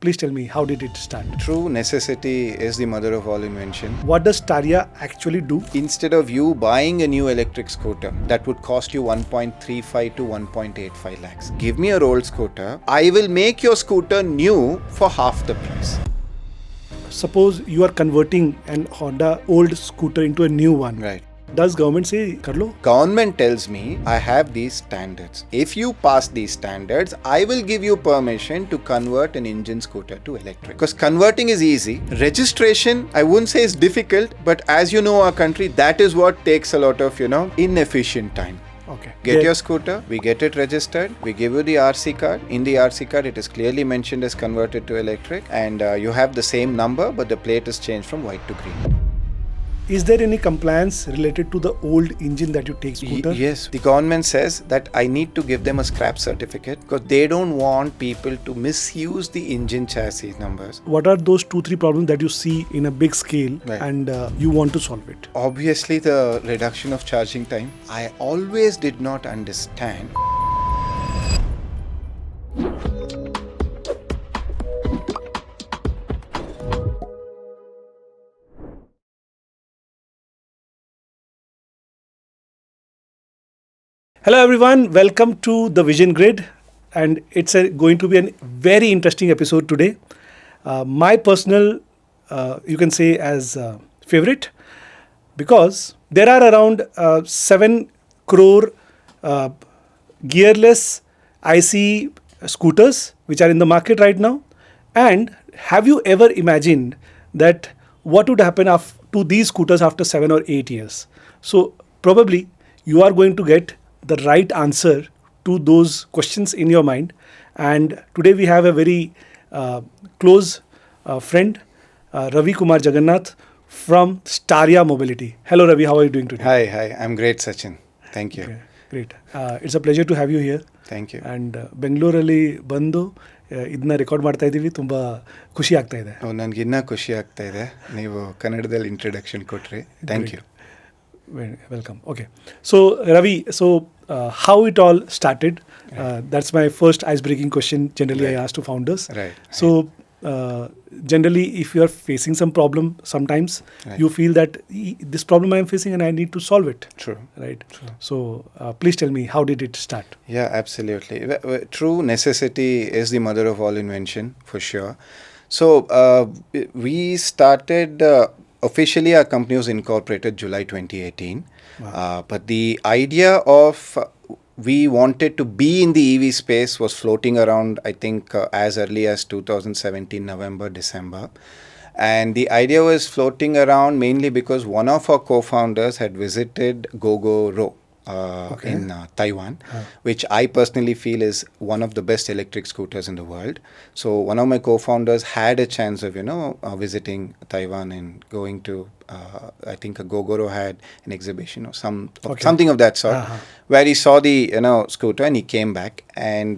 Please tell me, how did it start? True necessity is the mother of all invention. What does Starya actually do? Instead of you buying a new electric scooter that would cost you 1.35 to 1.85 lakhs, give me a old scooter. I will make your scooter new for half the price. Suppose you are converting an Honda old scooter into a new one. Right. Does government say, kar lo? Government tells me I have these standards. If you pass these standards, I will give you permission to convert an engine scooter to electric. Because converting is easy. Registration, I wouldn't say is difficult, but as you know our country, that is what takes a lot of, inefficient time. Okay. Get your scooter, we get it registered, we give you the RC card. In the RC card, it is clearly mentioned as converted to electric, and you have the same number, but the plate is changed from white to green. Is there any compliance related to the old engine that you take scooter? Yes. The government says that I need to give them a scrap certificate because they don't want people to misuse the engine chassis numbers. What are those 2-3 problems that you see in a big scale and you want to solve it? Obviously, the reduction of charging time. I always did not understand. Hello everyone, welcome to the Vision Grid, and it's going to be a very interesting episode today. My personal, you can say as favorite, because there are around 7 crore gearless IC scooters which are in the market right now. And have you ever imagined that what would happen to these scooters after 7 or 8 years? So probably you are going to get the right answer to those questions in your mind. And today we have a very close friend, Ravikumar Jagannath from Starya Mobility. Hello Ravi, how are you doing today? Hi, I'm great, Sachin. Thank you. Okay, great. It's a pleasure to have you here. Thank you. And ಬೆಂಗಳೂರಲ್ಲಿ ಬಂದು ಇದನ್ನ record ಮಾಡ್ತಾ ಇದ್ದೀವಿ, ತುಂಬ ಖುಷಿ ಆಗ್ತಾ ಇದೆ. ನನಗೆ ಇನ್ನೂ ಖುಷಿ ಆಗ್ತಾ ಇದೆ ನೀವು ಕನ್ನಡದಲ್ಲಿ ಇಂಟ್ರೊಡಕ್ಷನ್ ಕೊಟ್ರಿ. Thank you. Welcome. Okay. So Ravi, how it all started? That's my first ice-breaking question. Generally, I ask to founders. Right. So generally, if you are facing some problem, sometimes you feel that this problem I am facing and I need to solve it. True. Right. True. So please tell me, how did it start? Yeah, absolutely. True necessity is the mother of all invention, for sure. So we started. Officially, our company was incorporated July 2018. Wow. But the idea of we wanted to be in the EV space was floating around, I think, as early as 2017, November, December. And the idea was floating around mainly because one of our co-founders had visited Gogoro in Taiwan, which I personally feel is one of the best electric scooters in the world. So one of my co-founders had a chance of, visiting Taiwan and going to, I think Gogoro had an exhibition or something of that sort, where he saw the, scooter and he came back. And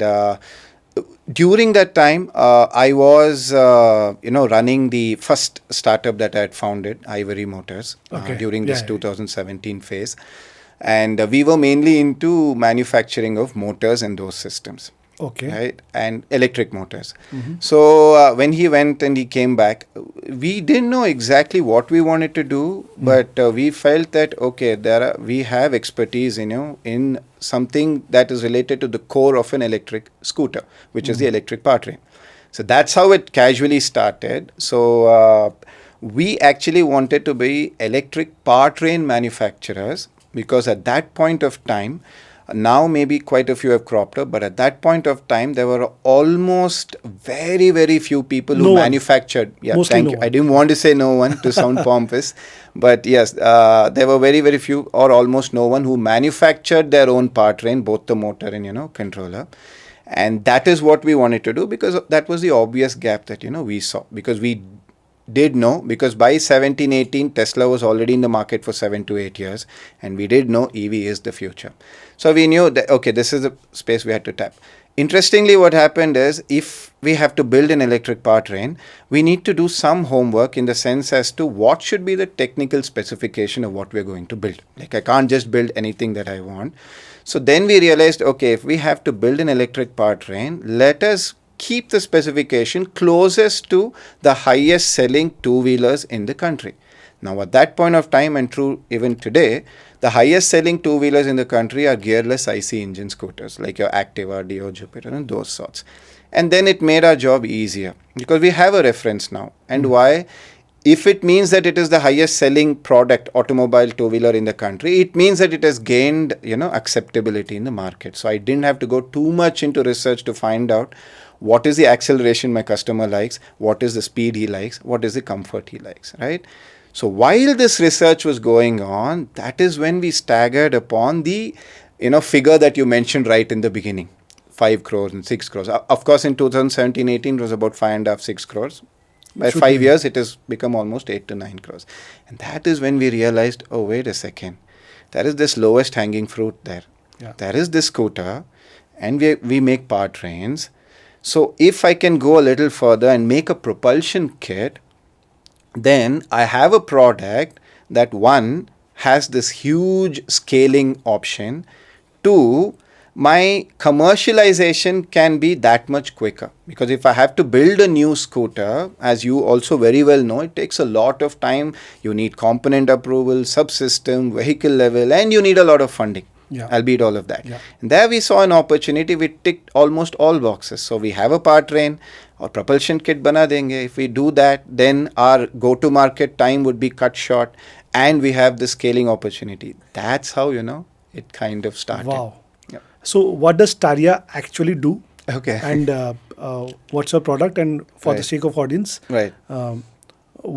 during that time, I was, running the first startup that I had founded, Ivory Motors, during this 2017 phase. And we were mainly into manufacturing of motors and those systems. Okay. Right? And electric motors. Mm-hmm. So when he went and he came back, we didn't know exactly what we wanted to do, but we felt that, we have expertise, in something that is related to the core of an electric scooter, which is the electric powertrain. So that's how it casually started. So we actually wanted to be electric powertrain manufacturers, because at that point of time, now maybe quite a few have cropped up, but at that point of time, there were almost very, very few people who manufactured. Yeah, Mostly thank you. I didn't want to say no one to sound pompous, but yes, there were very, very few or almost no one who manufactured their own powertrain, both the motor and, controller. And that is what we wanted to do, because that was the obvious gap that, we saw, because we did know, because by 17-18 Tesla was already in the market for 7 to 8 years, and we did know EV is the future. So we knew that this is the space we had to tap. Interestingly, what happened is, if we have to build an electric powertrain, we need to do some homework in the sense as to what should be the technical specification of what we're going to build. Like, I can't just build anything that I want. So then we realized, if we have to build an electric powertrain, let us keep the specification closest to the highest selling two-wheelers in the country. Now, at that point of time, and true even today, the highest selling two-wheelers in the country are gearless IC engine scooters, like your Activa, Dio, Jupiter, and those sorts. And then it made our job easier because we have a reference now. And why? If it means that it is the highest selling product, automobile two-wheeler in the country, it means that it has gained, acceptability in the market. So I didn't have to go too much into research to find out what is the acceleration my customer likes, what is the speed he likes, what is the comfort he likes, right? So while this research was going on, that is when we staggered upon the, figure that you mentioned right in the beginning, 5 crores and 6 crores. Of course, in 2017-18, it was about 5.5, 6 crores. By 5 years, it has become almost 8 to 9 crores. And that is when we realized, oh, wait a second. There is this lowest hanging fruit there. Yeah. There is this scooter, and we make powertrains. So if I can go a little further and make a propulsion kit, then I have a product that, one, has this huge scaling option. Two, my commercialization can be that much quicker. Because if I have to build a new scooter, as you also very well know, it takes a lot of time. You need component approval, subsystem, vehicle level, and you need a lot of funding. Yeah. Albeit all of that. Yeah. And there we saw an opportunity. We ticked almost all boxes. So we have a powertrain or propulsion kit bana denge. If we do that, then our go-to-market time would be cut short, and we have the scaling opportunity. That's how, it kind of started. Wow. Yeah. So what does Starya actually do? Okay. And what's your product? And for the Right. sake of audience, Right.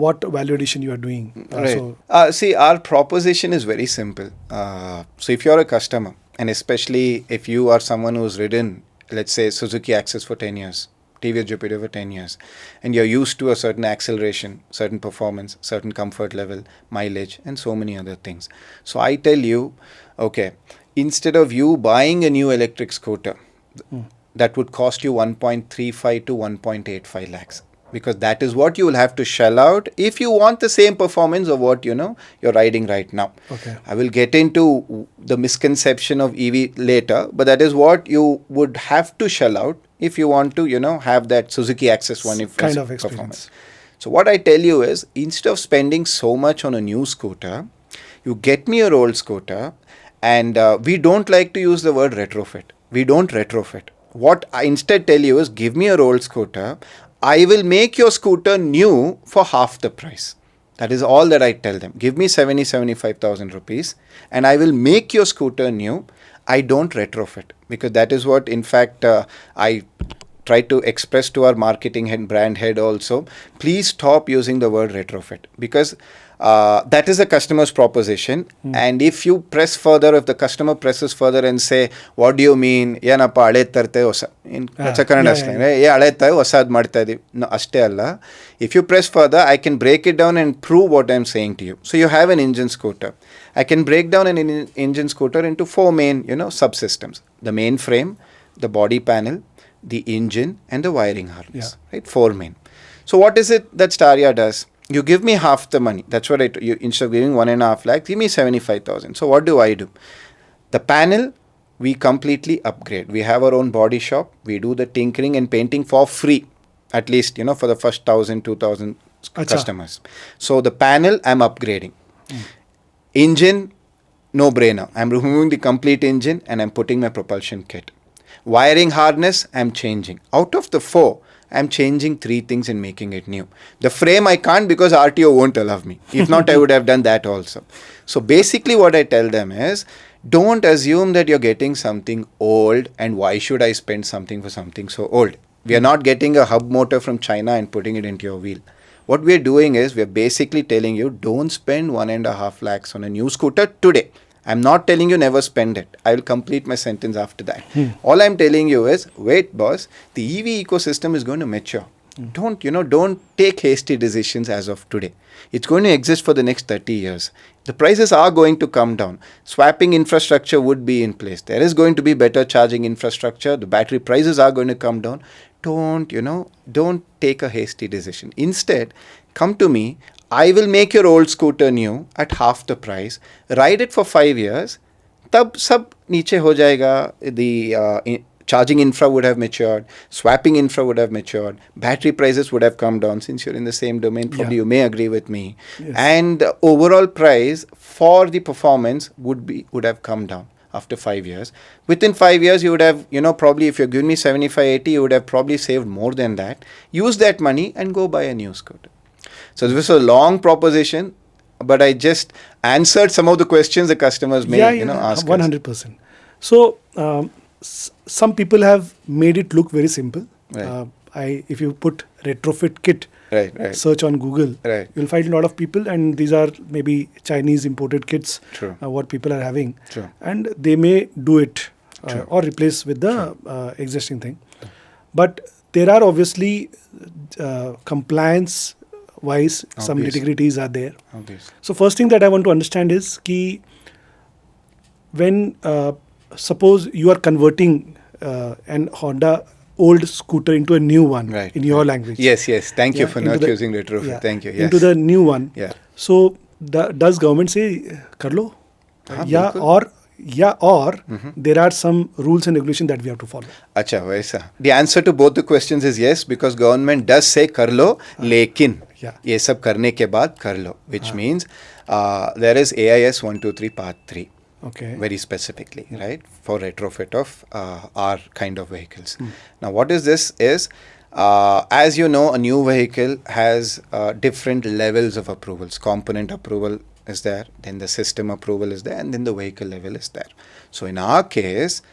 what value addition you are doing? Right. See, our proposition is very simple. So if you're a customer, and especially if you are someone who's ridden, let's say, Suzuki Access for 10 years, TVS Jupiter for 10 years, and you're used to a certain acceleration, certain performance, certain comfort level, mileage, and so many other things. So I tell you, okay, instead of you buying a new electric scooter, that would cost you 1.35 to 1.85 lakhs. Because that is what you will have to shell out if you want the same performance of what you're riding right now. Okay. I will get into the misconception of EV later, but that is what you would have to shell out if you want to have that Suzuki Access one Kind of performance. experience. So what I tell you is, instead of spending so much on a new scooter, you get me your old scooter, and we don't like to use the word retrofit. We don't retrofit. What I instead tell you is, give me your old scooter. I will make your scooter new for half the price. That is all that I tell them. Give me 75,000 rupees and I will make your scooter new. I don't retrofit, because that is what, in fact, I try to express to our marketing head, brand head also. Please stop using the word retrofit, because that is a customer's proposition. And if you press further, if the customer presses further and say, what do you mean? ಏನಪ್ಪ ಹಳೇದ್ ತರ್ತೆ ಹೊಸ in Kannada slang, ಹಳೇದ್ ತ ಹೊಸದ್ ಮಾಡ್ತಾ ಇದೀವಿ. No, ಅಷ್ಟೇ ಅಲ್ಲ. If you press further, I can break it down and prove what I'm saying to you. So you have an engine scooter. I can break down an engine scooter into 4 main, subsystems. The main frame, the body panel, the engine, and the wiring harness. Yeah. Right? 4 main. So what is it that Starya does? You give me half the money. That's what you instead of giving 1.5 lakh, give me 75,000. So what do I do? The panel, we completely upgrade. We have our own body shop. We do the tinkering and painting for free, at least for the first 1,000, 2,000 customers. So the panel, I'm upgrading. Engine, no brainer. I'm removing the complete engine and I'm putting my propulsion kit. Wiring harness, I'm changing. Out of the 4, I'm changing 3 things and making it new. The frame I can't, because RTO won't allow me. If not, I would have done that also. So basically what I tell them is, don't assume that you're getting something old and why should I spend something for something so old. We are not getting a hub motor from China and putting it into your wheel. What we're doing is, we're basically telling you, don't spend 1.5 lakhs on a new scooter today. I'm not telling you never spend it. I will complete my sentence after that. All I'm telling you is, wait boss, the EV ecosystem is going to mature. Don't take hasty decisions as of today. It's going to exist for the next 30 years. The prices are going to come down. Swapping infrastructure would be in place. There is going to be better charging infrastructure. The battery prices are going to come down. Don't take a hasty decision. Instead, come to me. I will make your old scooter new at half the price. Ride it for 5 years. तब सब नीचे हो जाएगा. The charging infra would have matured, swapping infra would have matured, battery prices would have come down. Since you're in the same domain, probably Yeah. you may agree with me. Yes. And the overall price for the performance would have come down after 5 years. Within 5 years, you would have, probably if you're giving me 75, 80, you would have probably saved more than that. Use that money and go buy a new scooter. So this was a long proposition, but I just answered some of the questions the customers may, ask us. 100%. So some people have made it look very simple. Right. If you put retrofit kit, Right. search on Google, Right. you'll find a lot of people, and these are maybe Chinese imported kits. True. What people are having, True. and they may do it True. or replace with the existing thing. But there are obviously compliance wise some Obvious. nitty-gritties are there. Obviously. So first thing that I want to understand is ki when suppose you are converting an Honda old scooter into a new one, Right. in your language. Yes. Thank you for into not the- using retrofit. yeah, Thank you. Yes. Into the new one. Yeah. So does government say kar lo? Yeah, bilkul. or there are some rules and regulations that we have to follow. Acha, waisa. The answer to both the questions is yes, because government does say kar lo, lekin Yeah. ye sab karne ke baad kar lo, which means there is AIS 123 Part 3. Okay. Very specifically, right, for retrofit of our kind of vehicles. Now, what is this is, as you know, a new vehicle has different levels of approvals. Component approval is there, then the system approval is there, and then the vehicle level is there. So in our case,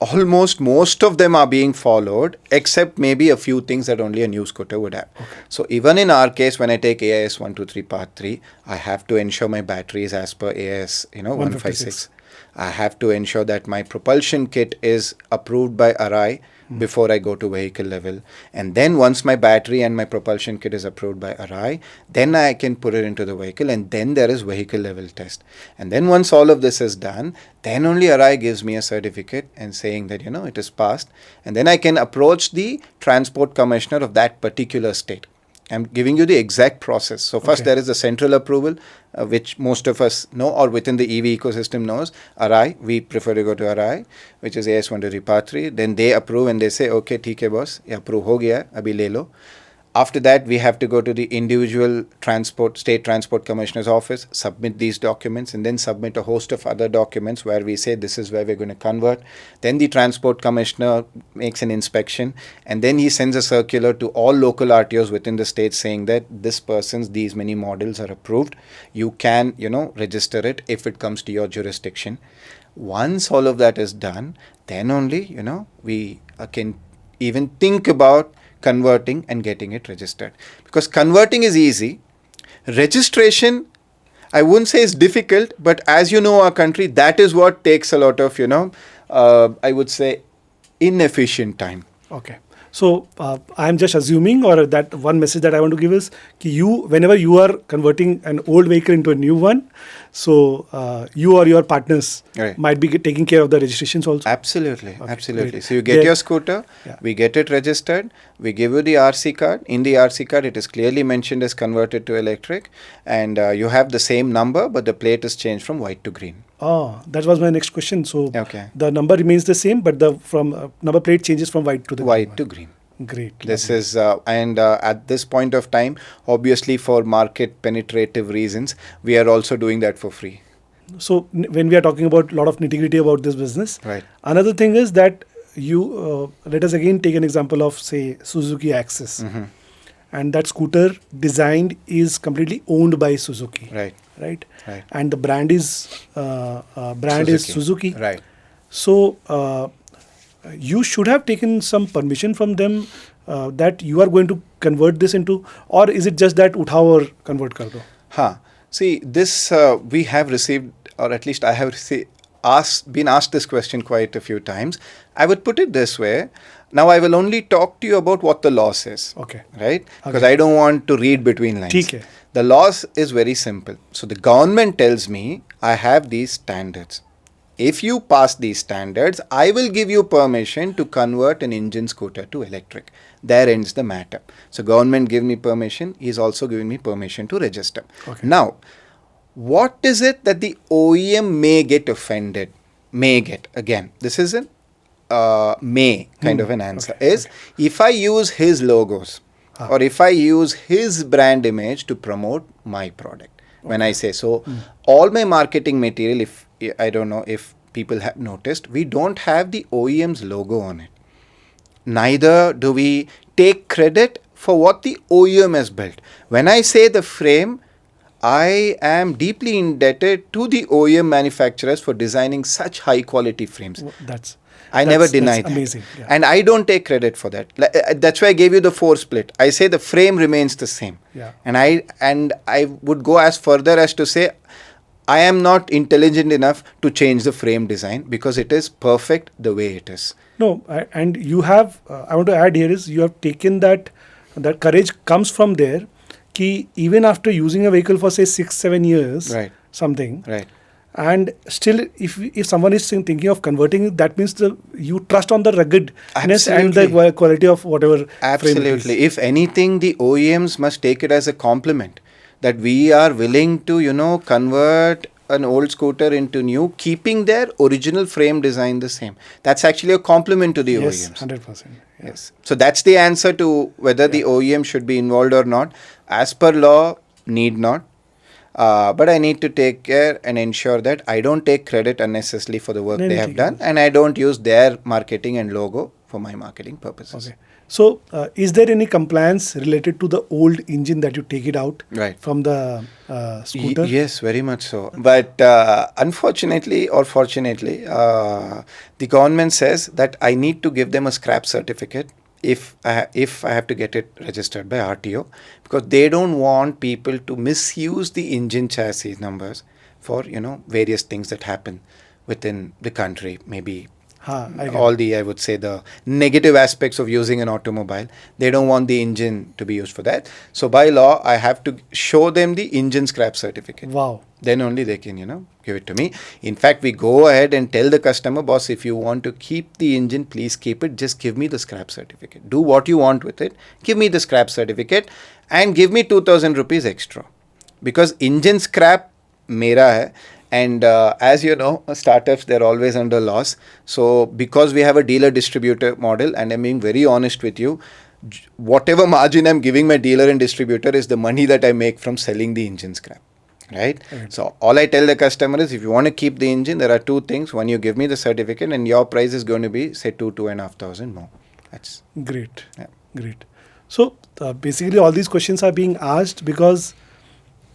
almost most of them are being followed, except maybe a few things that only a new scooter would have. Okay. So even in our case, when I take AIS 123 Part 3, I have to ensure my battery is as per AIS 156. I have to ensure that my propulsion kit is approved by RI before I go to vehicle level. And then once my battery and my propulsion kit is approved by RI, then I can put it into the vehicle, and then there is vehicle level test. And then once all of this is done, then only RI gives me a certificate and saying that, it is passed. And then I can approach the transport commissioner of that particular state. I'm giving you the exact process. So first there is the central approval, which most of us know, or within the EV ecosystem knows. RI, we prefer to go to RI, which is AS 123 Part 3. Then they approve and they say, okay, theek hai boss, ye approve ho gaya, abhi le lo. After that, we have to go to the individual state transport commissioner's office, submit these documents, and then submit a host of other documents where we say this is where we're going to convert. Then the transport commissioner makes an inspection, and then he sends a circular to all local RTOs within the state saying that this person's these many models are approved. You can, register it if it comes to your jurisdiction. Once all of that is done, then only, we can even think about converting and getting it registered. Because converting is easy. Registration, I wouldn't say is difficult, but as you know our country, that is what takes a lot of, I would say, inefficient time. Okay. So I'm just assuming, or that one message that I want to give is, whenever you are converting an old vehicle into a new one, so you or your partners might be taking care of the registrations also. Absolutely, Okay, absolutely. great. So you get your scooter, Yeah. we get it registered, we give you the RC card. In the RC card, it is clearly mentioned as converted to electric, and you have the same number, but the plate is changed from white to green. Oh, that was my next question. So Okay. the number remains the same, but the number plate changes from white to the White to green. green. Great. This lovely. is, at this point of time, obviously for market penetrative reasons, we are also doing that for free. So when we are talking about a lot of nitty-gritty about this business, Right. another thing is that let us again take an example of, say, Suzuki Axis. Mm-hmm. And that scooter designed is completely owned by Suzuki. Right. Right. Right. And the brand is Suzuki. Right. So you should have taken some permission from them that you are going to convert this into, or is it just that uthao or convert kar do? See, this we have received, or at least I have been asked this question quite a few times. I would put it this way. Now I will only talk to you about what the law says. Okay. Right? Because I don't want to read between lines. ठीक है. The law is very simple. So the government tells me I have these standards. If you pass these standards, I will give you permission to convert an engine scooter to electric. There ends the matter. So government give me permission. He is also giving me permission to register. Okay. Now, what is it that the OEM may get offended? May get. Again, this is an may kind of an answer Okay. is if I use his logos or if I use his brand image to promote my product. When I say so, all my marketing material, if I don't know if people have noticed, we don't have the OEM's logo on it. Neither do we take credit for what the OEM has built. When I say the frame, I am deeply indebted to the OEM manufacturers for designing such high quality frames. That's I never that's deny that. amazing. Yeah. And I don't take credit for that. That's why I gave you the 4 split. I say the frame remains the same. Yeah. And I would go as further as to say I am not intelligent enough to change the frame design because it is perfect the way it is. No, and you have. I want to add here is you have taken that courage comes from there. Ki even after using a vehicle for say 6-7 years, Right. something, Right. and still if someone is thinking of converting it, that means you trust on the ruggedness and the Absolutely. quality of whatever frame it is. Absolutely. If anything, the OEMs must take it as a compliment that we are willing to, convert an old scooter into new, keeping their original frame design the same. That's actually a compliment to the Yes, OEMs. 100%. Yeah. Yes. So that's the answer to whether the OEM should be involved or not. As per law, need not. But I need to take care and ensure that I don't take credit unnecessarily for the work No, they no, have take done, it. and I don't use their marketing and logo for my marketing purposes. Okay. So, is there any compliance related to the old engine that you take it out Right. from the scooter? Yes, very much so. But unfortunately or fortunately, the government says that I need to give them a scrap certificate if I have to get it registered by RTO, because they don't want people to misuse the engine chassis numbers for various things that happen within the country, maybe I get all it. the, I would say, the negative aspects of using an automobile. They don't want the engine to be used for that. So by law, I have to show them the engine scrap certificate. Wow. Then only they can, give it to me. In fact, we go ahead and tell the customer, boss, if you want to keep the engine, please keep it. Just give me the scrap certificate. Do what you want with it. Give me the scrap certificate and give me 2000 rupees extra. Because engine scrap mera hai. And as you know, startups, they're always under loss. So because we have a dealer distributor model, and I'm being very honest with you, whatever margin I'm giving my dealer and distributor is the money that I make from selling the engine scrap. Right? So all I tell the customer is, if you want to keep the engine, there are 2 things. One, you give me the certificate and your price is going to be, say, 2,500 more. That's Great. Yeah. Great. So, basically, all these questions are being asked because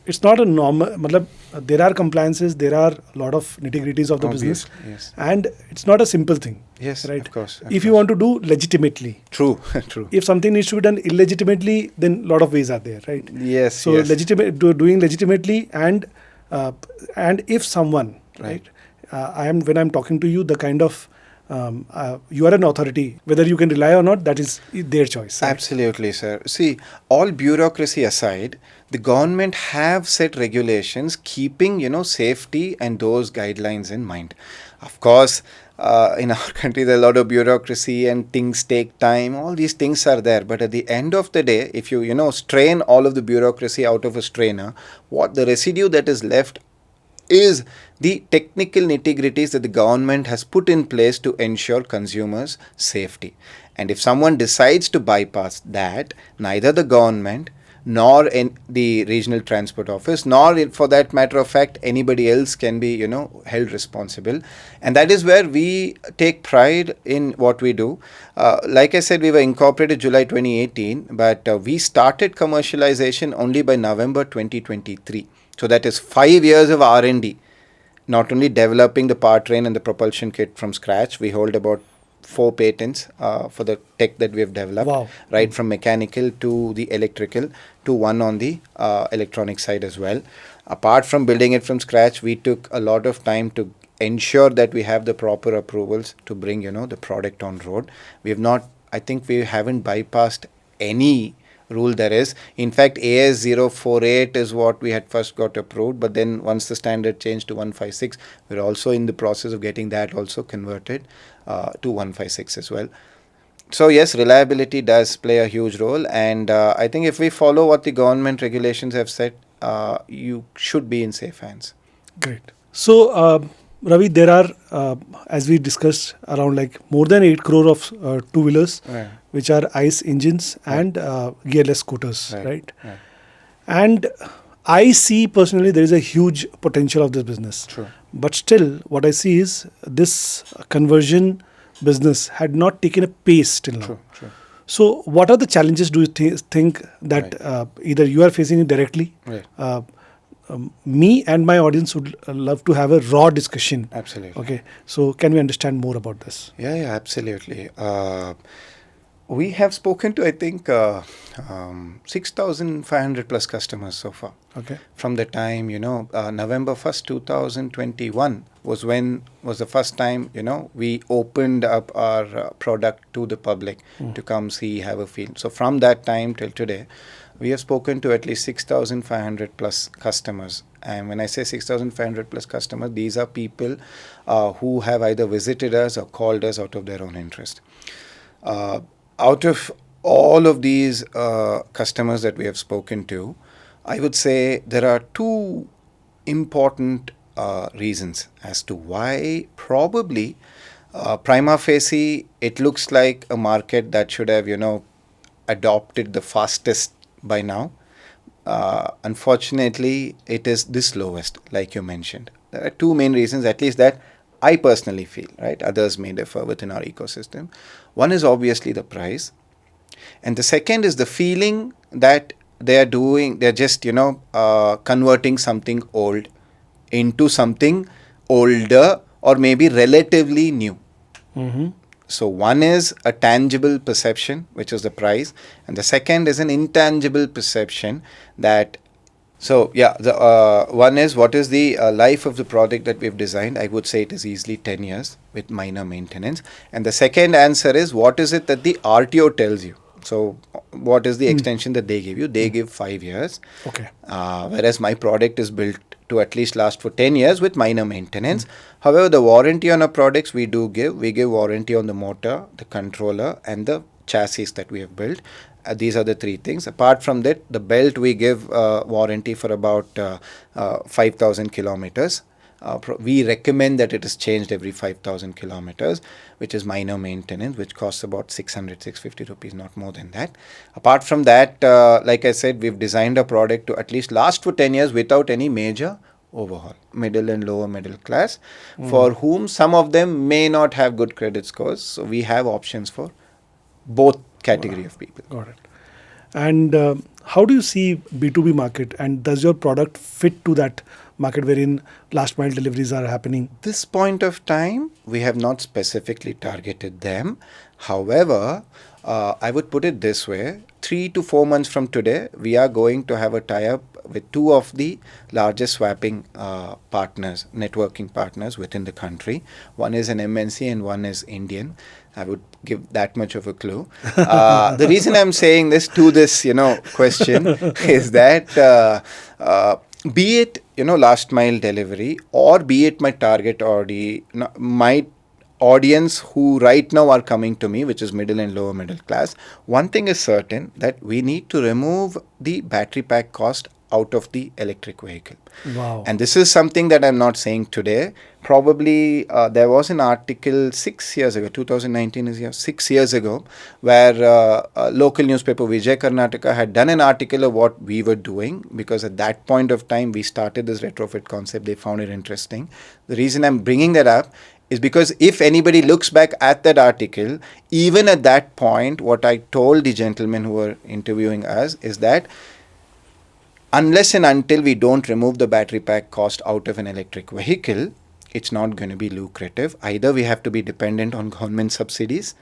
it's not a normal. Matlab, there are compliances, there are a lot of nitty-gritties of the business, Obvious, yes. and it's not a simple thing. Yes, right? of course. If you want to do legitimately, True, true. if something needs to be done illegitimately, then a lot of ways are there, right? Yes, So yes. doing legitimately, and if someone, Right. when I'm talking to you, the kind of you are an authority. Whether you can rely or not, that is their choice. Right? Absolutely, sir. See, all bureaucracy aside, the government have set regulations keeping, safety and those guidelines in mind. Of course, in our country, there are a lot of bureaucracy and things take time. All these things are there. But at the end of the day, if you, strain all of the bureaucracy out of a strainer, what the residue that is left is the technical nitty-gritties that the government has put in place to ensure consumers' safety. And if someone decides to bypass that, neither the government nor in the regional transport office, nor for that matter of fact, anybody else can be, held responsible. And that is where we take pride in what we do. Like I said, we were incorporated July 2018, but we started commercialization only by November 2023. So that is 5 years of R&D, not only developing the powertrain and the propulsion kit from scratch. We hold about 4 patents for the tech that we have developed, Wow. right from mechanical to the electrical to one on the electronic side as well. Apart from building it from scratch, we took a lot of time to ensure that we have the proper approvals to bring, the product on road. I think we haven't bypassed any rule there is. In fact, AS048 is what we had first got approved, but then once the standard changed to 156, we're also in the process of getting that also converted to 156 as well. So yes, reliability does play a huge role, and I think if we follow what the government regulations have said, you should be in safe hands. Great. So, Ravi, there are, as we discussed, around like more than 8 crore of two-wheelers, Right. which are ICE engines and gearless scooters, Right. right? Right. And I see personally there is a huge potential of this business. True. But still, what I see is this conversion business had not taken a pace till now. True. True. So, what are the challenges do you think that Right. either you are facing it directly? Right. Uh, Me and my audience would love to have a raw discussion. Absolutely. Okay, so can we understand more about this? Yeah, yeah, absolutely. We have spoken to, I think, 6,500 plus customers so far. Okay. From the time, November 1st, 2021 was the first time, we opened up our product to the public to come see, have a feel. So from that time till today, we have spoken to at least 6,500 plus customers. And when I say 6,500 plus customers, these are people who have either visited us or called us out of their own interest. Out of all of these customers that we have spoken to, I would say there are two important reasons as to why probably prima facie it looks like a market that should have, adopted the fastest by now. Unfortunately, it is the slowest, like you mentioned. There are two main reasons, at least that I personally feel, right? Others may differ within our ecosystem. One is obviously the price. And the second is the feeling that they're just, converting something old into something older or maybe relatively new. Mm-hmm. So one is a tangible perception, which is the price, and the second is an intangible perception that. So yeah, the one is what is the life of the product that we've designed. I would say it is easily 10 years with minor maintenance. And the second answer is what is it that the RTO tells you. So what is the extension that they give you? They give 5 years. Okay. Whereas my product is built to at least last for 10 years with minor maintenance. However, the warranty on our products we give warranty on the motor, the controller, and the chassis that we have built. These are the three things. Apart from that, the belt we give warranty for about 5,000 kilometers. We recommend that it is changed every 5,000 kilometers, which is minor maintenance, which costs about 650 rupees, not more than that. Apart from that, like I said, we've designed a product to at least last for 10 years without any major overhaul. Middle and lower middle class, for whom some of them may not have good credit scores. So we have options for both category of people. Got it. And how do you see B2B market, and does your product fit to that market wherein last mile deliveries are happening? This point of time, we have not specifically targeted them. However, I would put it this way, 3 to 4 months from today, we are going to have a tie-up with two of the largest swapping partners, networking partners within the country. One is an MNC and one is Indian. I would give that much of a clue. The reason I'm saying this to this, question is that be it, last mile delivery or be it my target my audience who right now are coming to me, which is middle and lower middle class, one thing is certain that we need to remove the battery pack cost out of the electric vehicle. Wow. And this is something that I'm not saying today. Probably there was an article 6 years ago, 2019 is here, 6 years ago, where a local newspaper, Vijay Karnataka, had done an article of what we were doing, because at that point of time, we started this retrofit concept. They found it interesting. The reason I'm bringing that up is because if anybody looks back at that article, even at that point, what I told the gentlemen who were interviewing us is that unless and until we don't remove the battery pack cost out of an electric vehicle, it's not going to be lucrative. Either we have to be dependent on government subsidies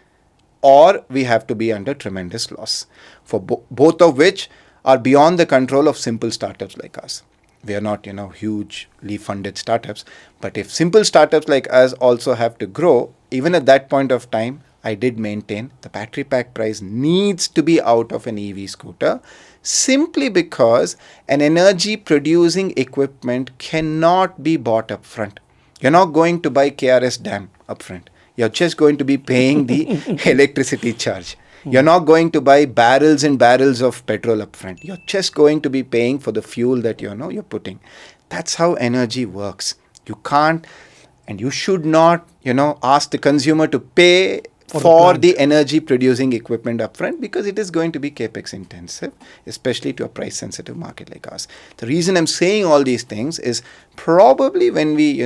or we have to be under tremendous loss, for both of which are beyond the control of simple startups like us. We are not, hugely funded startups. But if simple startups like us also have to grow, even at that point of time, I did maintain the battery pack price needs to be out of an EV scooter, simply because an energy producing equipment cannot be bought up front. You're not going to buy KRS dam up front. You're just going to be paying the electricity charge. You're not going to buy barrels and barrels of petrol up front. You're just going to be paying for the fuel that you're putting. That's how energy works. You can't And you should not, ask the consumer to pay For the for plant. the energy producing equipment upfront, because it is going to be capex intensive, especially to a price sensitive market like ours. The reason I'm saying all these things is probably when we,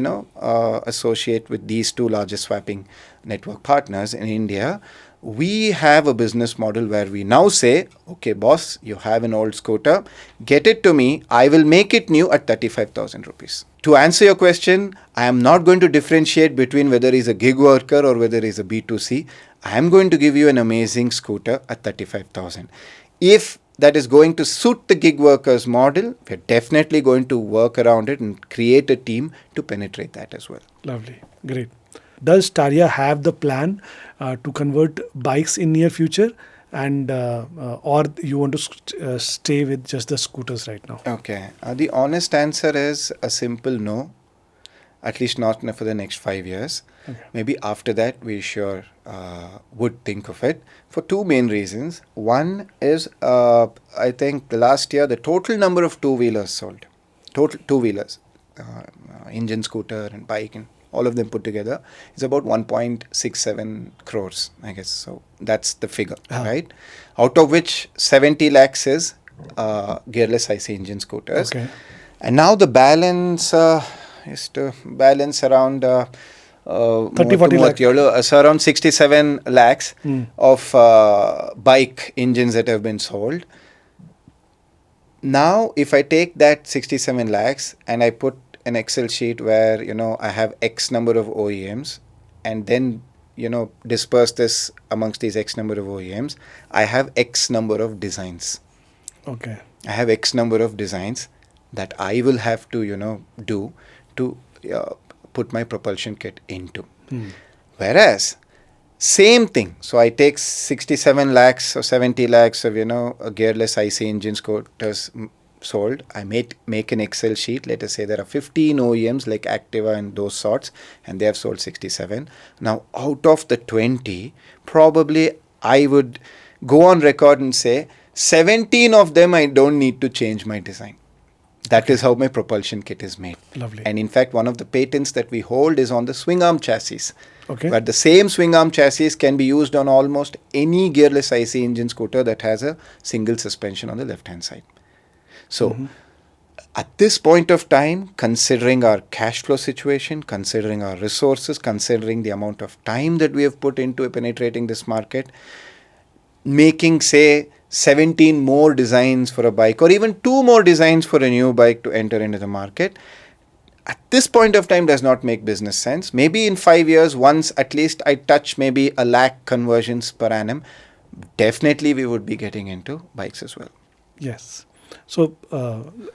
associate with these two largest swapping network partners in India, we have a business model where we now say, okay, boss, you have an old scooter, get it to me, I will make it new at 35,000 rupees. To answer your question, I am not going to differentiate between whether he's a gig worker or whether he's a B2C. I am going to give you an amazing scooter at 35,000. If that is going to suit the gig workers model, we're definitely going to work around it and create a team to penetrate that as well. Lovely. Great. Does Starya have the plan to convert bikes in near future, and or you want to stay with just the scooters right now? Okay. The honest answer is a simple no, at least not for the next 5 years. Okay. Maybe after that, we sure would think of it for two main reasons. One is, I think the last year, the total number of two-wheelers sold, total two-wheelers, engine, scooter and bike and all of them put together, is about 1.67 crores, I guess. So that's the figure, right? Out of which 70 lakhs is gearless IC engine scooters. Okay. And now the balance is to balance around 30-40 lakh. so around 67 lakhs of bike engines that have been sold. Now, if I take that 67 lakhs and I put an Excel sheet where, I have X number of OEMs and then, disperse this amongst these X number of OEMs, I have X number of designs. Okay. I have X number of designs that I will have to, do to put my propulsion kit into. Whereas, same thing. So I take 67 lakhs or 70 lakhs of, a gearless IC engine scooters sold. I make an Excel sheet. Let us say there are 15 OEMs like Activa and those sorts, and they have sold 67. Now, out of the 20, probably I would go on record and say 17 of them I don't need to change my design. That is how my propulsion kit is made. Lovely. And in fact, one of the patents that we hold is on the swing arm chassis. Okay. But the same swing arm chassis can be used on almost any gearless IC engine scooter that has a single suspension on the left hand side. So, at this point of time, considering our cash flow situation, considering our resources, considering the amount of time that we have put into penetrating this market, making, say, 17 more designs for a bike or even 2 more designs for a new bike to enter into the market, at this point of time does not make business sense. Maybe in 5 years, once at least I touch maybe 1 lakh conversions per annum, definitely we would be getting into bikes as well. Yes. So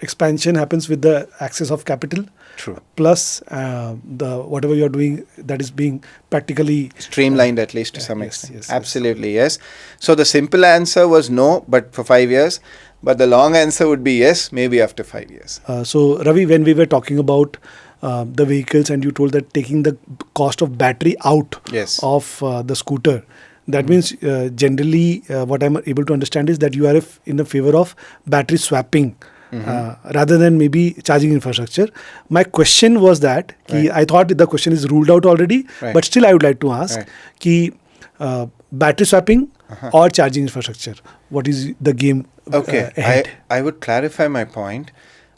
expansion happens with the access of capital. True. Plus the whatever you are doing, that is being practically streamlined at least to some yes, extent. yes, Absolutely, yes. So the simple answer was no, but for 5 years. But the long answer would be yes, maybe after 5 years. So Ravi, when we were talking about the vehicles and you told that taking the cost of battery out Yes. of the scooter, that means generally what I'm able to understand is that you are in the favor of battery swapping rather than maybe charging infrastructure. My question was that I thought the question is ruled out already, but still I would like to ask ki battery swapping or charging infrastructure, what is the game ahead? I would clarify my point.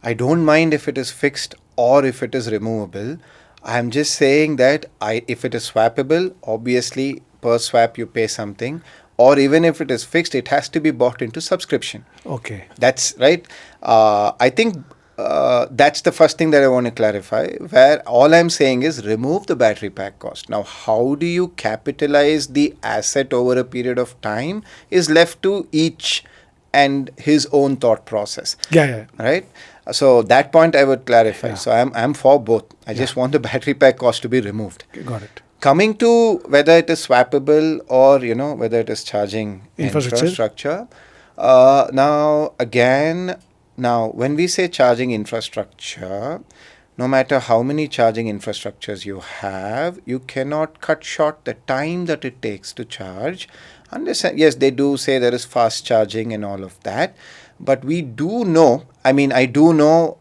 I don't mind if it is fixed or if it is removable. I'm just saying that if it is swappable, obviously per swap you pay something, or even if it is fixed, it has to be bought into subscription. Okay. That's right. I think that's the first thing that I want to clarify, where all I'm saying is remove the battery pack cost. Now, how do you capitalize the asset over a period of time is left to each and his own thought process. Yeah. Right? So that point I would clarify. Yeah. So I'm for both. I just want the battery pack cost to be removed. Okay, got it. Coming to whether it is swappable or whether it is charging infrastructure. Now when we say charging infrastructure, no matter how many charging infrastructures you have, you cannot cut short the time that it takes to charge. Unless, yes, they do say there is fast charging and all of that. But we do know, I do know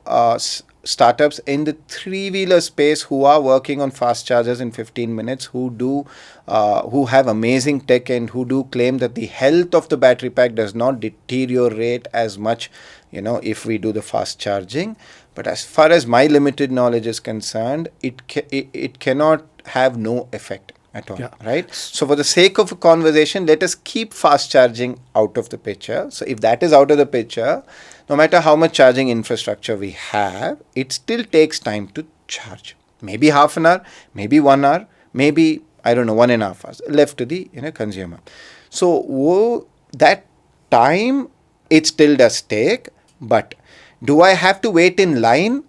startups in the three-wheeler space who are working on fast chargers in 15 minutes, who have amazing tech and who do claim that the health of the battery pack does not deteriorate as much, if we do the fast charging. But as far as my limited knowledge is concerned, it cannot have no effect at all, Yeah. right? So for the sake of a conversation, let us keep fast charging out of the picture. So if that is out of the picture, no matter how much charging infrastructure we have, it still takes time to charge. Maybe half an hour, maybe 1 hour, maybe, I don't know, 1.5 hours left to the consumer. So that time it still does take, but do I have to wait in line?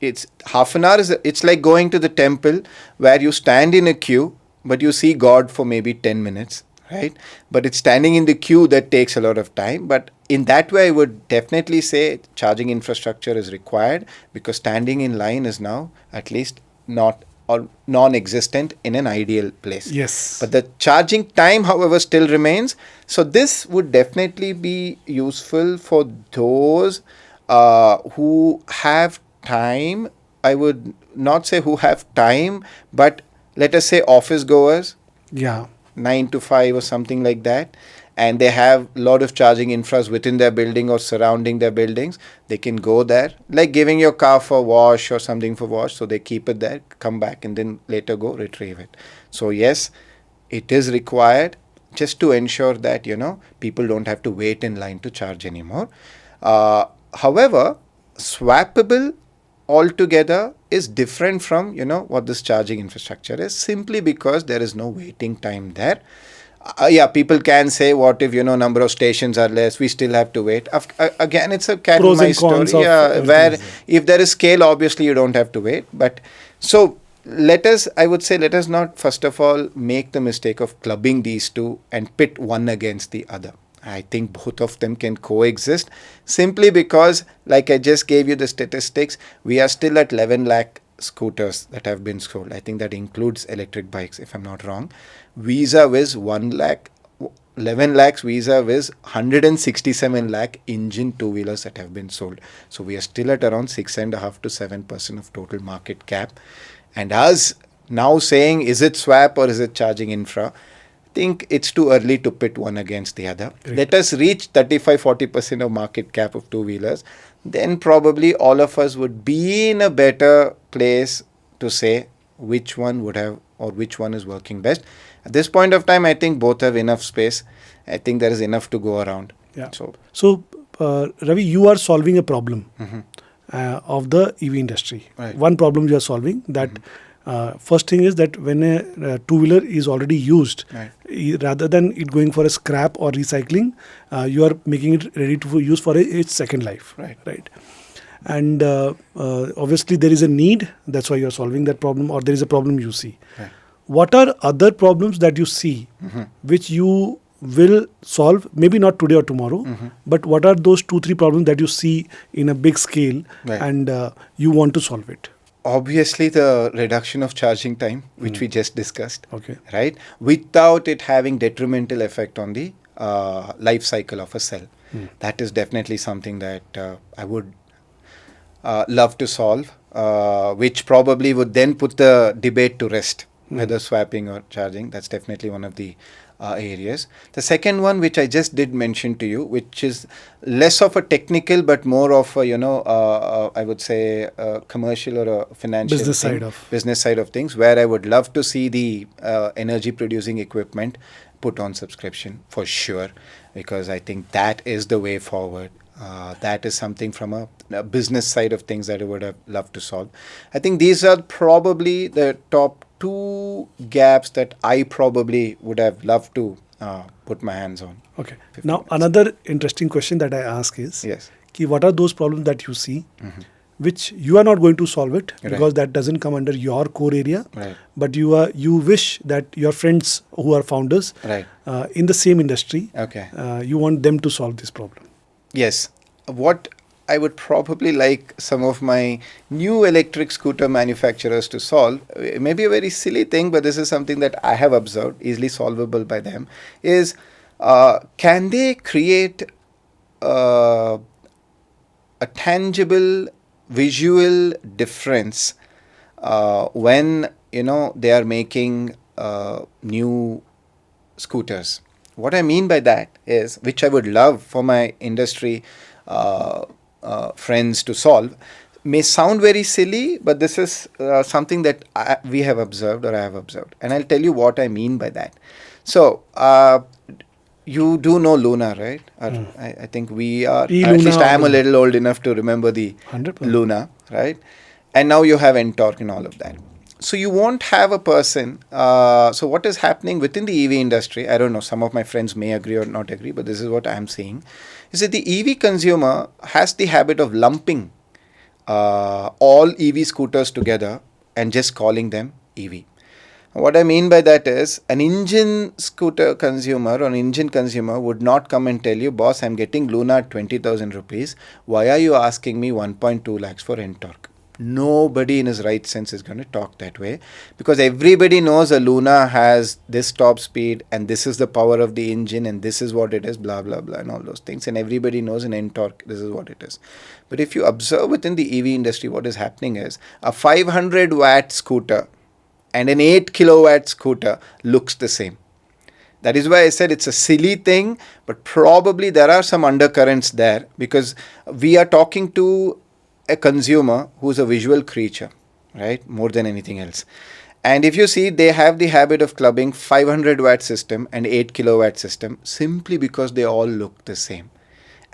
It's half an hour. It's like going to the temple where you stand in a queue, but you see God for maybe 10 minutes, right? But it's standing in the queue that takes a lot of time. But in that way, I would definitely say charging infrastructure is required, because standing in line is now at least not or non-existent in an ideal place. Yes. But the charging time, however, still remains. So this would definitely be useful for those who have time. I would not say who have time, but let us say office goers, Yeah. 9 to 5 or something like that, and they have a lot of charging infras within their building or surrounding their buildings. They can go there, like giving your car for wash or something for wash. So they keep it there, come back, and then later go retrieve it. So yes, it is required, just to ensure that people don't have to wait in line to charge anymore. However, swappable altogether is different from what this charging infrastructure is, simply because there is no waiting time there. Yeah, people can say, what if number of stations are less, we still have to wait. Again, it's a cat Pros and and mouse cons story. of Yeah, everything where is there. if there is scale, obviously you don't have to wait. But so let us not first of all make the mistake of clubbing these two and pit one against the other. I think both of them can coexist, simply because, like I just gave you the statistics, we are still at 11 lakh scooters that have been sold. I think that includes electric bikes, if I'm not wrong. Vis-a-vis 1 lakh, 11 lakhs vis-a-vis 167 lakh engine two-wheelers that have been sold. So we are still at around 6.5 to 7% of total market cap. And us now saying, is it swap or is it charging infra? Think it's too early to pit one against the other. Great. Let us reach 35-40% of market cap of two-wheelers. Then probably all of us would be in a better place to say which one would have or which one is working best. At this point of time, I think both have enough space. I think there is enough to go around. Yeah. So Ravi, you are solving a problem of the EV industry. Right. One problem you are solving, that first thing is that when a two-wheeler is already used, Right. rather than it going for a scrap or recycling, you are making it ready to use for its second life. Right. And obviously there is a need. That's why you are solving that problem, or there is a problem you see. Right. What are other problems that you see which you will solve, maybe not today or tomorrow, but what are those 2-3 problems that you see in a big scale, Right. and you want to solve it? Obviously, the reduction of charging time, which we just discussed, Okay. right, without it having detrimental effect on the life cycle of a cell. That is definitely something that I would love to solve, which probably would then put the debate to rest, whether swapping or charging. That's definitely one of the areas. The second one, which I just did mention to you, which is less of a technical but more of a I would say a commercial or a financial business side of things, where I would love to see the energy producing equipment put on subscription for sure, because I think that is the way forward. That is something from a business side of things that I would have loved to solve. I think these are probably the top 2 gaps that I probably would have loved to put my hands on. Okay. 15 Now, minutes. another interesting question that I ask is, Yes. what are those problems that you see which you are not going to solve it, Right. because that doesn't come under your core area, Right. but you wish that your friends who are founders Right. in the same industry, Okay. you want them to solve this problem? Yes. What I would probably like some of my new electric scooter manufacturers to solve, maybe a very silly thing, but this is something that I have observed, easily solvable by them, is can they create a tangible visual difference when they are making new scooters. What I mean by that is, which I would love for my industry friends to solve, may sound very silly, but this is something that we have observed, or I have observed, and I'll tell you what I mean by that. So, you do know Luna, right? I think we are, E at Luna least I am a or little old enough to remember the 100%. Luna, right? And now you have Ntorq and all of that. So you won't have a person. So what is happening within the EV industry? I don't know. Some of my friends may agree or not agree, but this is what I'm seeing: is that the EV consumer has the habit of lumping all EV scooters together and just calling them EV. What I mean by that is, an engine scooter consumer or an engine consumer would not come and tell you, boss, I'm getting Luna at 20,000 rupees. Why are you asking me 1.2 lakhs for Ntorq? Nobody in his right sense is going to talk that way, because everybody knows a Luna has this top speed and this is the power of the engine and this is what it is, blah, blah, blah, and all those things. And everybody knows an Ntorq, this is what it is. But if you observe within the EV industry, what is happening is a 500 watt scooter and an 8 kilowatt scooter looks the same. That is why I said it's a silly thing, but probably there are some undercurrents there, because we are talking to a consumer who's a visual creature, right? More than anything else. And if you see, they have the habit of clubbing 500 watt system and 8 kilowatt system simply because they all look the same.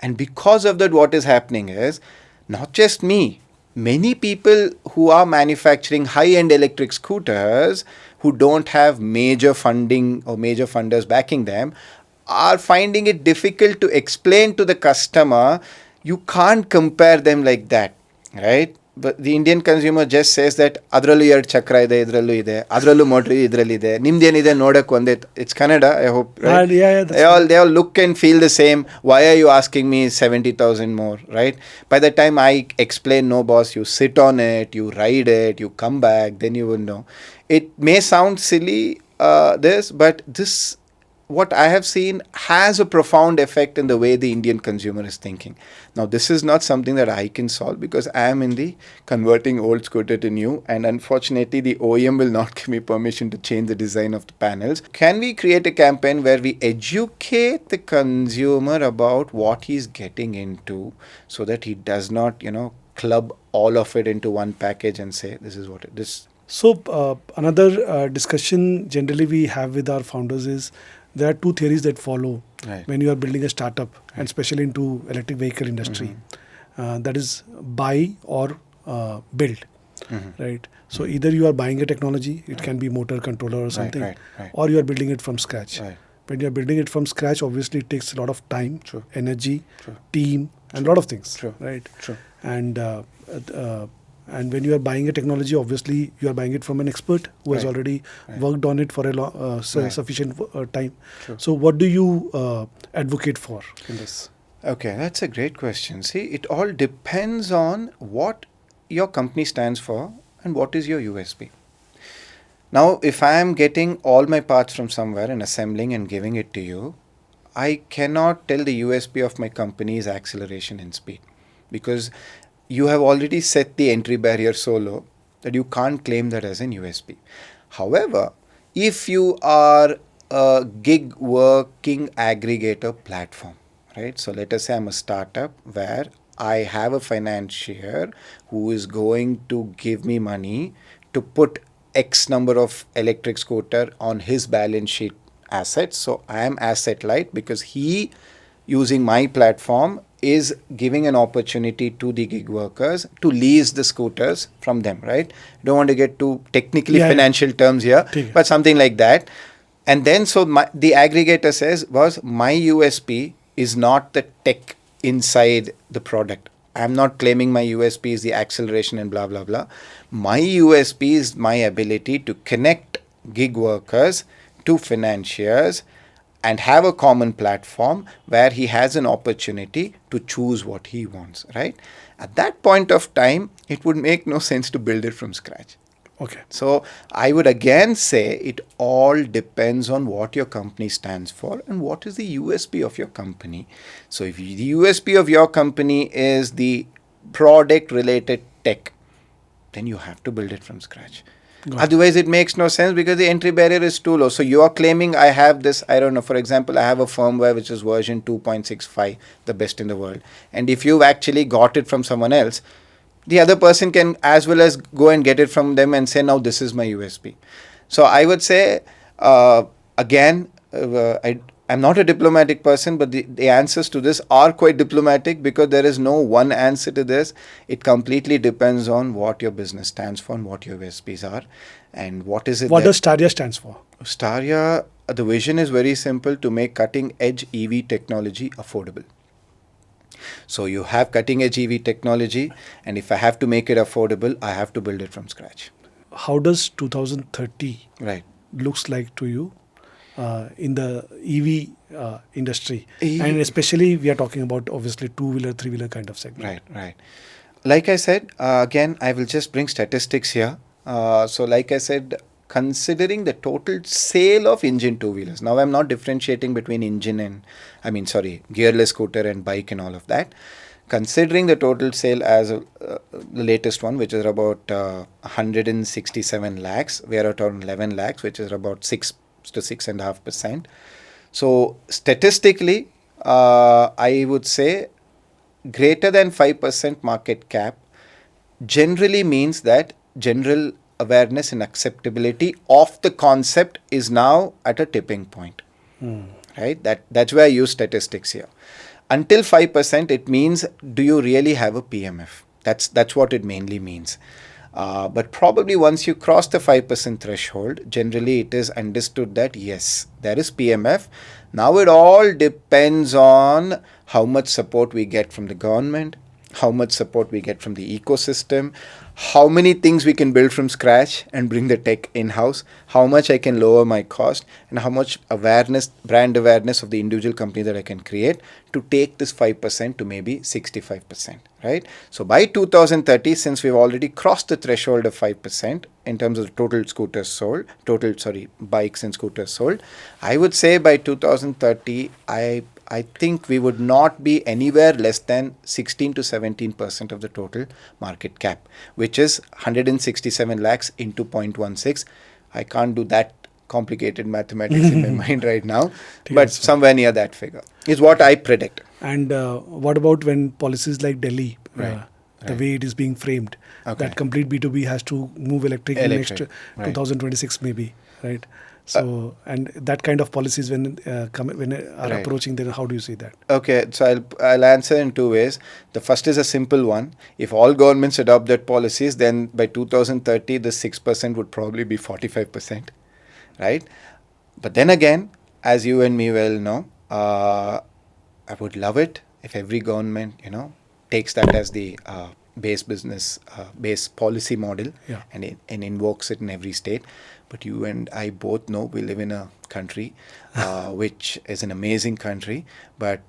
And because of that, what is happening is, not just me, many people who are manufacturing high-end electric scooters who don't have major funding or major funders backing them are finding it difficult to explain to the customer, you can't compare them like that, right? But the Indian consumer just says that ಅದ್ರಲ್ಲೂ ಎರಡು ಚಕ್ರ ಇದೆ, ಇದರಲ್ಲೂ ಇದೆ, ಅದರಲ್ಲೂ motor ಇದರಲ್ಲಿದೆ, ನಿಮ್ದೇನಿದೆ ನೋಡಕ್ಕೆ ಒಂದೇ. It's Canada, I hope, right? Yeah, They all look and feel the same. Why are you asking me 70,000 more, right? By the time I explain, no boss, you sit on it, you ride it, you come back, then you will know. It may sound silly, but this, what I have seen, has a profound effect in the way the Indian consumer is thinking. Now, this is not something that I can solve, because I am in the converting old scooter to new, and unfortunately the OEM will not give me permission to change the design of the panels. Can we create a campaign where we educate the consumer about what he's getting into, so that he does not, club all of it into one package and say, this is what it is. So another discussion generally we have with our founders is, there are two theories that follow Right. when you are building a startup, and especially into electric vehicle industry. That is buy or build, right? So either you are buying a technology, it can be motor controller or something, right. or you are building it from scratch. Right. When you are building it from scratch, obviously it takes a lot of time, True. energy, True. team, and a lot of things, True. right? True. And when you are buying a technology, obviously you are buying it from an expert who has Right. already Right. worked on it for a Right. sufficient time. True. So what do you advocate for in this? Okay, that's a great question. See, it all depends on what your company stands for and what is your USP. Now, if I am getting all my parts from somewhere and assembling and giving it to you, I cannot tell the USP of my company is acceleration and speed, because you have already set the entry barrier so low that you can't claim that as an USP. However, if you are a gig working aggregator platform, right? So let us say I'm a startup where I have a financier who is going to give me money to put X number of electric scooter on his balance sheet assets. So I am asset light, because he, using my platform, is giving an opportunity to the gig workers to lease the scooters from them, right? Don't want to get too technically financial terms here, but something like that. And then, so the aggregator says, was my USP is not the tech inside the product. I'm not claiming my USP is the acceleration and blah, blah, blah. My USP is my ability to connect gig workers to financiers and have a common platform where he has an opportunity to choose what he wants, right? At that point of time, it would make no sense to build it from scratch. Okay. So I would again say it all depends on what your company stands for and what is the USP of your company. So if the USP of your company is the product related tech, then you have to build it from scratch. Got it. Otherwise, it makes no sense because the entry barrier is too low. So you are claiming I have this, I don't know, for example, I have a firmware which is version 2.65, the best in the world. And if you've actually got it from someone else, the other person can as well as go and get it from them and say, now this is my USB. So I would say, again, I'm not a diplomatic person, but the answers to this are quite diplomatic because there is no one answer to this. It completely depends on what your business stands for and what your USPs are and what is it. What does Starya stands for? Starya, the vision is very simple: to make cutting edge EV technology affordable. So you have cutting edge EV technology, and if I have to make it affordable, I have to build it from scratch. How does 2030 Right. looks like to you in the EV industry? E- And especially we are talking about obviously two-wheeler, three-wheeler kind of segment. Right, right. Like I said, again, I will just bring statistics here. So, like I said, considering the total sale of engine two-wheelers, now I'm not differentiating between engine and, gearless scooter and bike and all of that. Considering the total sale as the latest one, which is about 167 lakhs, we are at around 11 lakhs, which is about 6 to 6.5%. So, statistically, I would say greater than 5% market cap generally means that general awareness and acceptability of the concept is now at a tipping point. Right? That's why I use statistics here. Until 5%, it means, do you really have a PMF? That's what it mainly means. But probably once you cross the 5% threshold, generally it is understood that yes, there is PMF. Now it all depends on how much support we get from the government, how much support we get from the ecosystem, how many things we can build from scratch and bring the tech in-house, how much I can lower my cost, and how much awareness, brand awareness of the individual company that I can create to take this 5% to maybe 65%, right? So by 2030, since we've already crossed the threshold of 5% in terms of total scooters sold, bikes and scooters sold, I would say by 2030, I think we would not be anywhere less than 16 to 17% of the total market cap, which is 167 lakhs into 0.16. I can't do that complicated mathematics in my mind right now, but somewhere near that figure is what I predict. And what about when policies like Delhi, Right, the way it is being framed, Okay. that complete B2B has to move electric in next Electric, right. 2026 maybe, right? So, and that kind of policies when are Right. approaching, then how do you see that? Okay, so I'll answer in two ways. The first is a simple one. If all governments adopt that policies, then by 2030, the 6% would probably be 45%, right? But then again, as you and me well know, I would love it if every government, takes that as the base policy model, Yeah. and invokes it in every state. But you and I both know we live in a country which is an amazing country, but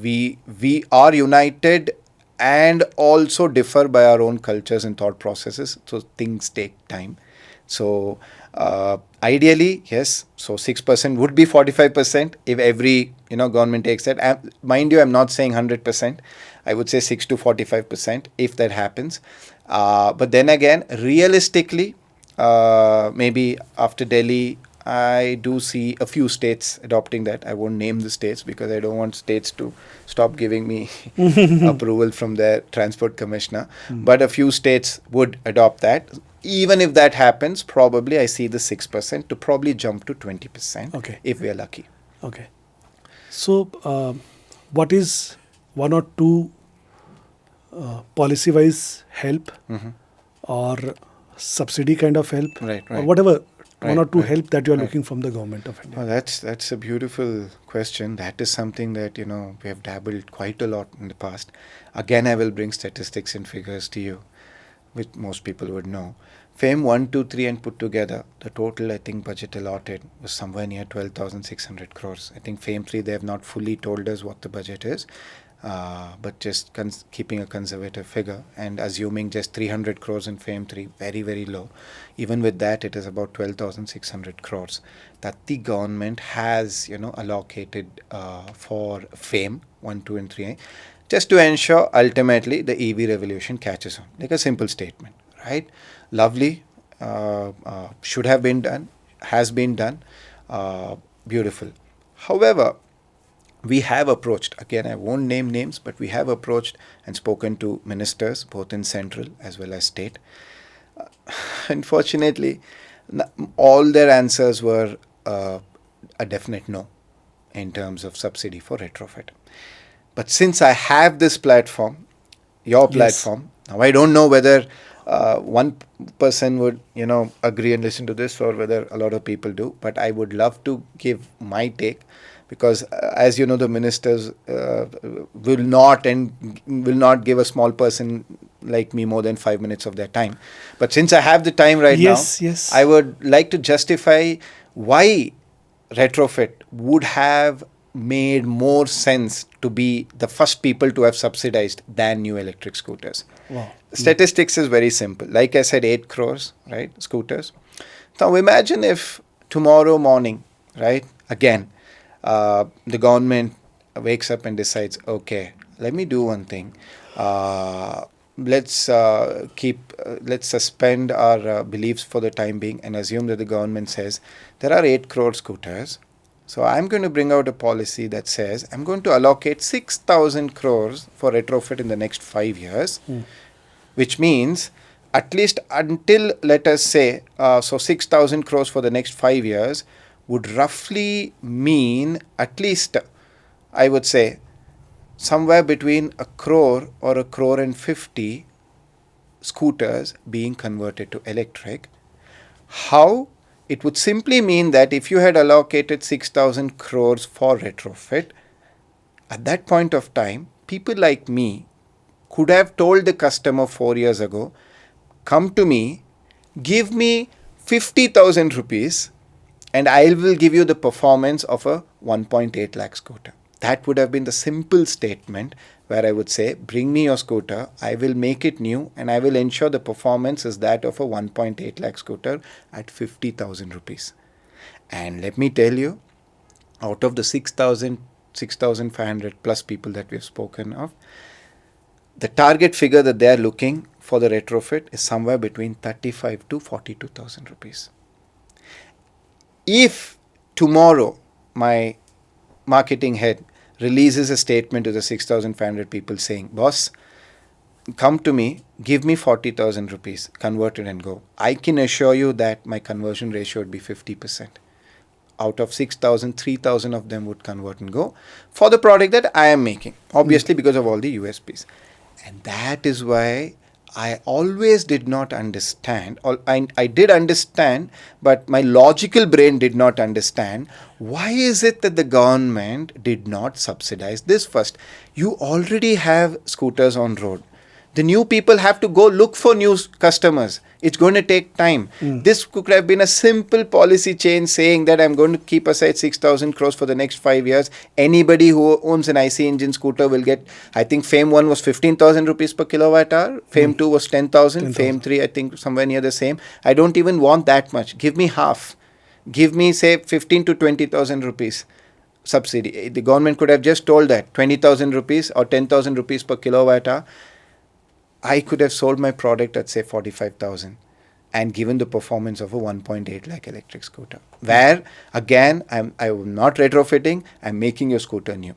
we are united and also differ by our own cultures and thought processes. So things take time. So ideally, yes. So 6% would be 45% if every government takes that. Mind you, I'm not saying 100%. I would say 6 to 45% if that happens. But then again, realistically, maybe after Delhi, I do see a few states adopting that. I won't name the states because I don't want states to stop giving me approval from their transport commissioner. But a few states would adopt that. Even if that happens, probably I see the 6% to probably jump to 20%. Okay. If we are lucky. Okay. So, what is one or two policy-wise help or subsidy kind of help, Right, or right. whatever, one or Right, two right, help that you are right. looking from the government of India? Oh, that's a beautiful question. That is something that we have dabbled quite a lot in the past. Again, I will bring statistics and figures to you, which most people would know. FAME 1, 2, 3 and put together, the total I think budget allotted was somewhere near 12,600 crores. I think FAME 3, they have not fully told us what the budget is, but just keeping a conservative figure and assuming just 300 crores in FAME 3, very, very low. Even with that, it is about 12,600 crores that the government has, allocated for FAME 1, 2 and 3. just to ensure ultimately the EV revolution catches on. Like a simple statement, right? Lovely, should have been done, has been done, beautiful. However, we have approached, again, I won't name names, but we have approached and spoken to ministers, both in central as well as state. Unfortunately, all their answers were a definite no in terms of subsidy for retrofit. But since I have this platform, your Yes. platform, now I don't know whether one person would, agree and listen to this, or whether a lot of people do. But I would love to give my take, because as you know, the ministers will not give a small person like me more than 5 minutes of their time. But since I have the time right Yes, now, yes. I would like to justify why retrofit would have made more sense to be the first people to have subsidized than new electric scooters. Wow. Statistics is very simple. Like I said, 8 crores, right, scooters. Now imagine if tomorrow morning, right, again, the government wakes up and decides, okay, let me do one thing. Let's suspend our beliefs for the time being and assume that the government says there are 8 crore scooters. So I'm going to bring out a policy that says I'm going to allocate 6,000 crores for retrofit in the next 5 years, which means at least until, let us say, so 6,000 crores for the next 5 years would roughly mean at least, I would say, somewhere between 1 crore or 1 crore and 50 scooters being converted to electric. How? It would simply mean that if you had allocated 6,000 crores for retrofit, at that point of time, people like me could have told the customer 4 years ago, come to me, give me 50,000 rupees, and I will give you the performance of a 1.8 lakh scooter. That would have been the simple statement where I would say, bring me your scooter, I will make it new, and I will ensure the performance is that of a 1.8 lakh scooter at 50,000 rupees. And let me tell you, out of the 6,500 plus people that we have spoken of, the target figure that they are looking for the retrofit is somewhere between 35 to 42,000 rupees. If tomorrow my marketing head releases a statement to the 6,500 people saying, boss, come to me, give me 40,000 rupees, convert it and go, I can assure you that my conversion ratio would be 50%. Out of 6,000, 3,000 of them would convert and go for the product that I am making, obviously because of all the USPs. And that is why I always did not understand, or I did understand, but my logical brain did not understand, why is it that the government did not subsidize this first? You already have scooters on road. The new people have to go look for new customers. It's going to take time. This could have been a simple policy change saying that I'm going to keep aside 6,000 crores for the next 5 years. Anybody who owns an IC engine scooter will get, I think FAME 1 was 15,000 rupees per kilowatt hour. FAME 2 was 10,000. FAME 3, I think somewhere near the same. I don't even want that much. Give me half. Give me, say, 15 to 20,000 rupees subsidy. The government could have just told that 20,000 rupees or 10,000 rupees per kilowatt hour. I could have sold my product at, say, 45,000 and given the performance of a 1.8 lakh electric scooter. Where, again, I'm not retrofitting, I'm making your scooter new.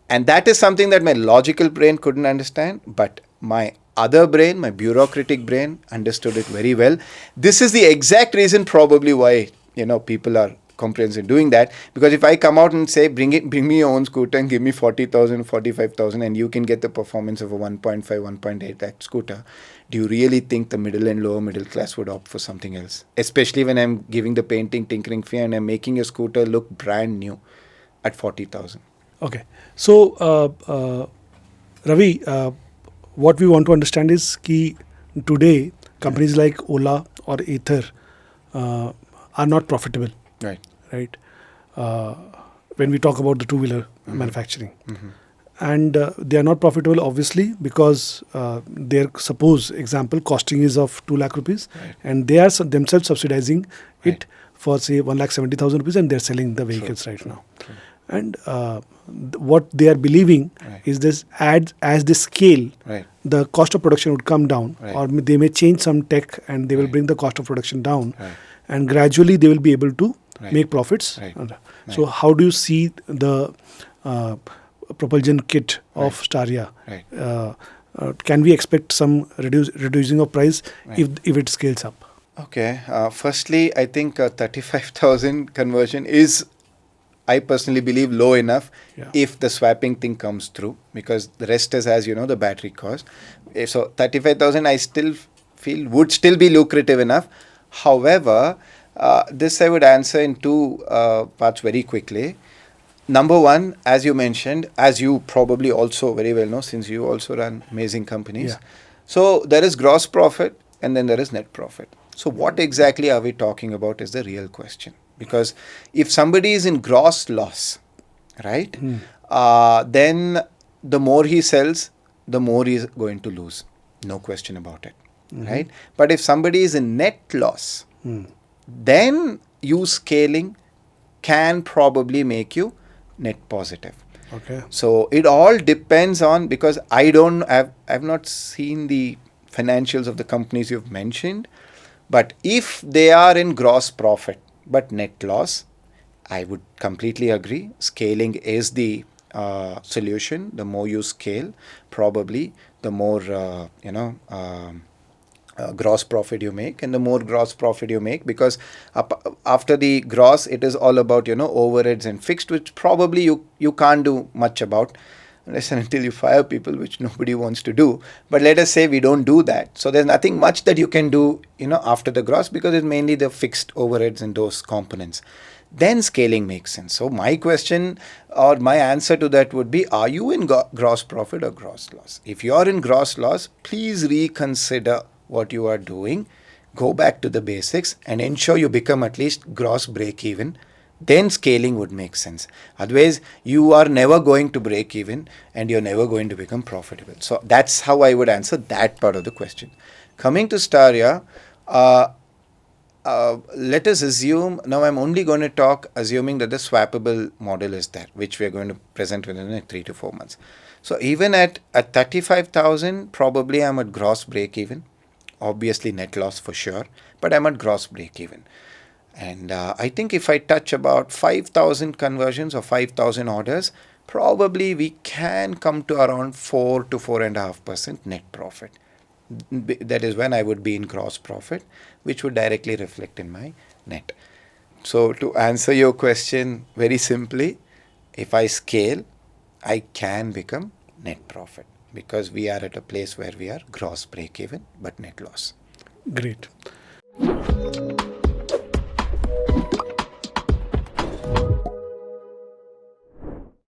And that is something that my logical brain couldn't understand, but my other brain, my bureaucratic brain, understood it very well. This is the exact reason probably why, people are comprehensive doing that, because if I come out and say bring me your own scooter and give me 40,000, 45,000 and you can get the performance of a 1.5, 1.8 lakh scooter, do you really think the middle and lower middle class would opt for something else? Especially when I'm giving the painting, tinkering fee and I'm making a scooter look brand new at 40,000. Okay. So, Ravi, what we want to understand is that today companies like Ola or Ather are not profitable. Right. When we talk about the two-wheeler manufacturing. And they are not profitable, obviously, because their, suppose, example, costing is of 2 lakh rupees and they are themselves subsidizing it for, say, 1,70,000 rupees and they're selling the vehicles right now. and what they are believing Right. is this as they scale, Right. the cost of production would come down, Right. or they may change some tech and they will Right. bring the cost of production down, Right. and gradually they will be able to Right. make profits. Right. So how do you see the uh, propulsion kit of Right. Starya? Right. Can we expect some reducing of price Right. if it scales up? Okay. Firstly, I think 35,000 conversion is, I personally believe, low enough Yeah. if the swapping thing comes through, because the rest is, as you know, the battery cost. So 35,000, I still feel would still be lucrative enough. However, this I would answer in two parts very quickly. Number one, as you mentioned, as you probably also very well know, since you also run amazing companies. Yeah. So there is gross profit and then there is net profit. So what exactly are we talking about is the real question. Because if somebody is in gross loss, right, then the more he sells, the more he is going to lose. No question about it, right? But if somebody is in net loss, then you scaling can probably make you net positive. Okay. So it all depends on, because I've not seen the financials of the companies you've mentioned, but if they are in gross profit but net loss, I would completely agree. Scaling is the solution. The more you scale, probably the more gross profit you make, and the more gross profit you make, because after the gross, it is all about overheads and fixed, which probably you can't do much about unless and until you fire people, which nobody wants to do. But let us say we don't do that, so there's nothing much that you can do after the gross, because it's mainly the fixed overheads and those components. Then scaling makes sense. So my question or my answer to that would be, are you in gross profit or gross loss? If you are in gross loss, please reconsider what you are doing. Go back to the basics and ensure you become at least gross break even. Then scaling would make sense. Otherwise, you are never going to break even and you're never going to become profitable. So that's how I would answer that part of the question. Coming to Starya, let us assume, now I'm only going to talk assuming that the swappable model is there, which we are going to present within 3 to 4 months. So even at 35,000, probably I'm at gross break even. Obviously net loss for sure, but I'm at gross break even. And I think if I touch about 5,000 conversions or 5,000 orders, probably we can come to around 4 to 4.5% net profit. That is when I would be in gross profit, which would directly reflect in my net. So to answer your question very simply, if I scale, I can become net profit, because we are at a place where we are gross break even but net loss. Great.